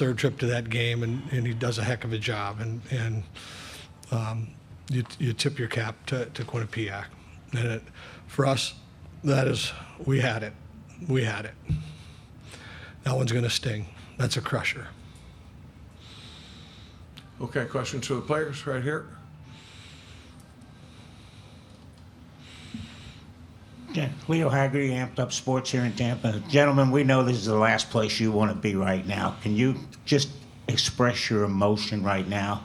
third trip to that game, and he does a heck of a job. And you tip your cap to Quinnipiac. And for us, that is, we had it. We had it. That one's going to sting. That's a crusher. Okay, questions for the players right here? Yeah, Leo Haggerty, Amped Up Sports here in Tampa. Gentlemen, we know this is the last place you want to be right now. Can you just express your emotion right now,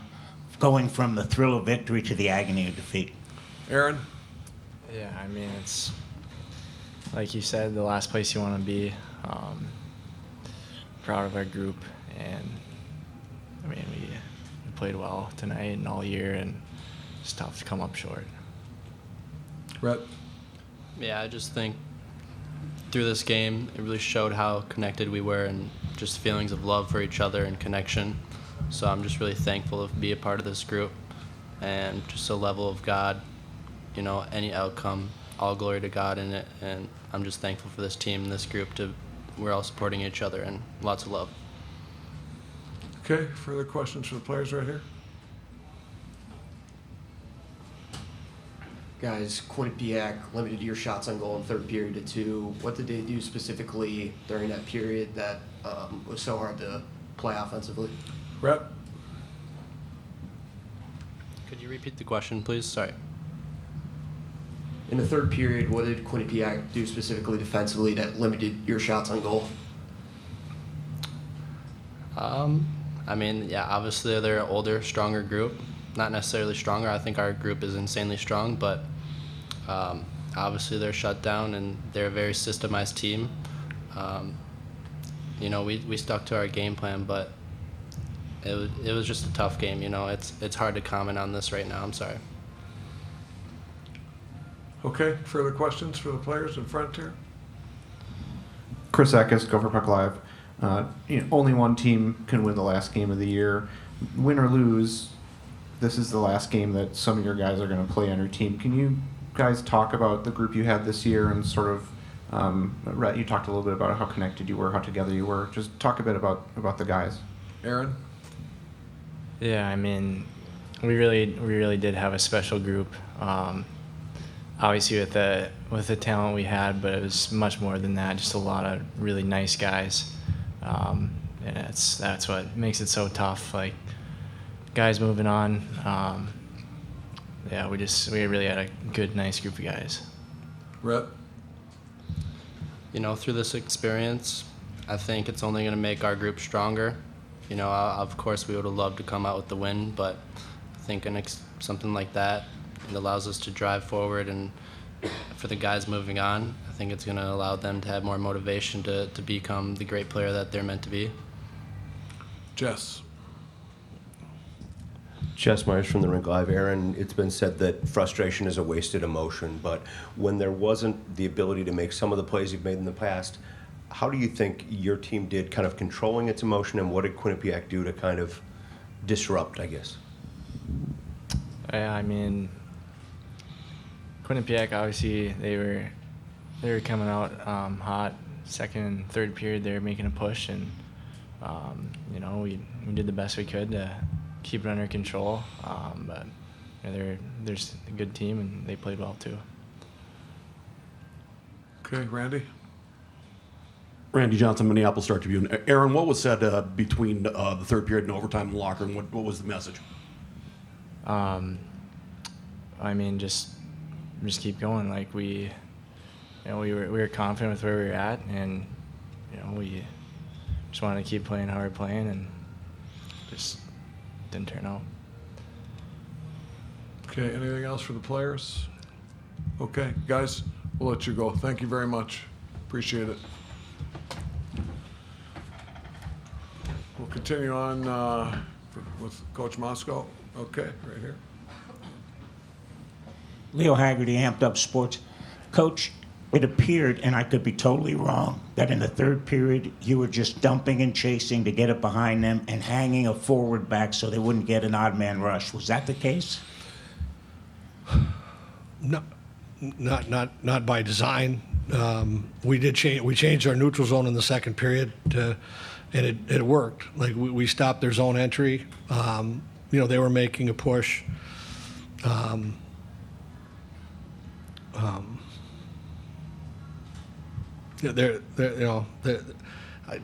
going from the thrill of victory to the agony of defeat? Aaron? Yeah, I mean, it's like you said, the last place you want to be. Proud of our group, and I mean, we played well tonight and all year, and it's tough to come up short. Rhett? Yeah, I just think through this game, it really showed how connected we were and just feelings of love for each other and connection. So I'm just really thankful to be a part of this group, and just a level of God, you know, any outcome, all glory to God in it. And I'm just thankful for this team and this group we're all supporting each other, and lots of love. Okay, further questions for the players right here? Guys, Quinnipiac limited your shots on goal in third period to 2. What did they do specifically during that period that was so hard to play offensively? Rhett? Could you repeat the question, please? Sorry. In the third period, what did Quinnipiac do specifically defensively that limited your shots on goal? I mean, yeah, obviously they're an older, stronger group. Not necessarily stronger. I think our group is insanely strong, but obviously they're shut down, and they're a very systemized team. You know, we stuck to our game plan, but it was just a tough game. You know, it's hard to comment on this right now. I'm sorry. Okay, further questions for the players in front here? Chris Eckes, Gopher Puck Live. Only one team can win the last game of the year. Win or lose, this is the last game that some of your guys are going to play on your team. Can you guys talk about the group you had this year and sort of, Rhett, you talked a little bit about how connected you were, how together you were. Just talk a bit about the guys. Aaron? Yeah, I mean, we really did have a special group. Obviously with the talent we had, but it was much more than that. Just a lot of really nice guys, and that's what makes it so tough. Like, guys moving on. Yeah, we really had a good, nice group of guys. Rhett? You know, through this experience, I think it's only going to make our group stronger. You know, of course, we would have loved to come out with the win, but I think something like that, it allows us to drive forward, and for the guys moving on, I think it's going to allow them to have more motivation to become the great player that they're meant to be. Jess? Jess Myers from the Rink Live. Aaron, it's been said that frustration is a wasted emotion, but when there wasn't the ability to make some of the plays you've made in the past, how do you think your team did kind of controlling its emotion, and what did Quinnipiac do to kind of disrupt, I guess? Yeah, I mean, Quinnipiac, obviously they were coming out hot. Second and third period, they were making a push, and you know, we did the best we could to keep it under control. But you know, they're a good team, and they played well too. Okay, Randy? Randy Johnson, Minneapolis Star Tribune. Aaron, what was said between the third period and overtime in the locker room? What was the message? I mean, just keep going. Like, we were confident with where we were at, and you know, we just wanted to keep playing how we're playing, and just didn't turn out. Okay, anything else for the players? Okay, guys, we'll let you go. Thank you very much. Appreciate it. We'll continue on with Coach Motzko. Okay, right here. Leo Haggerty, Amped Up Sports. Coach, it appeared, and I could be totally wrong, that in the third period you were just dumping and chasing to get it behind them and hanging a forward back so they wouldn't get an odd man rush. Was that the case? No, not by design. We changed our neutral zone in the second period and it worked. Like we stopped their zone entry. They were making a push. I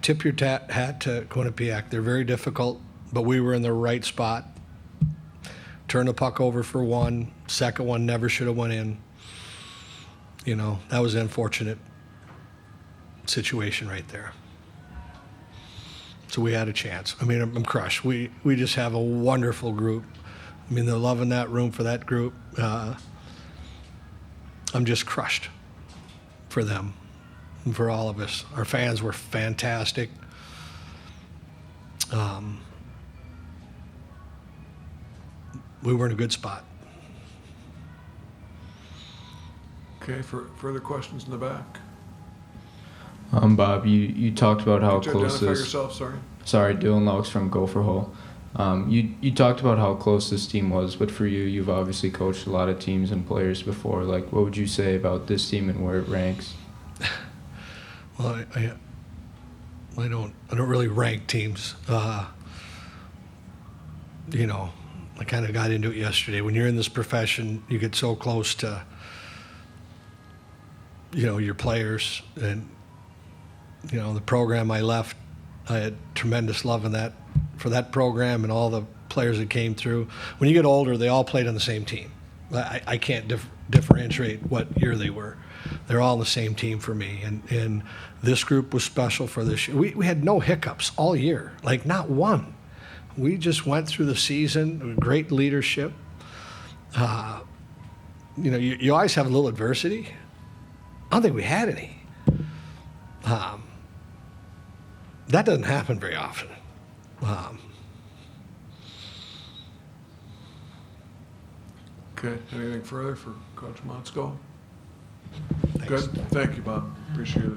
tip your hat to Quinnipiac. They're very difficult, but we were in the right spot. Turn the puck over for one. Second one never should have went in. That was an unfortunate situation right there. So we had a chance. I mean, I'm crushed. We just have a wonderful group. I mean, the love in that room for that group. I'm just crushed for them and for all of us. Our fans were fantastic. We were in a good spot. Okay, for further questions in the back? Bob, you talked about how Could you close identify this. yourself, sorry? Sorry, Dylan Laux from Gopher Hole. You talked about how close this team was, but for you, you've obviously coached a lot of teams and players before. Like, what would you say about this team and where it ranks? Well, I don't really rank teams. I kind of got into it yesterday. When you're in this profession, you get so close to, your players. And, the program I left, I had tremendous love for that program and all the players that came through. When you get older, they all played on the same team. I can't differentiate what year they were. They're all on the same team for me. And this group was special for this year. We had no hiccups all year, like not one. We just went through the season with great leadership. You always have a little adversity. I don't think we had any. That doesn't happen very often. Okay, anything further for Coach Motzko? Thanks. Good, thank you, Bob, appreciate it.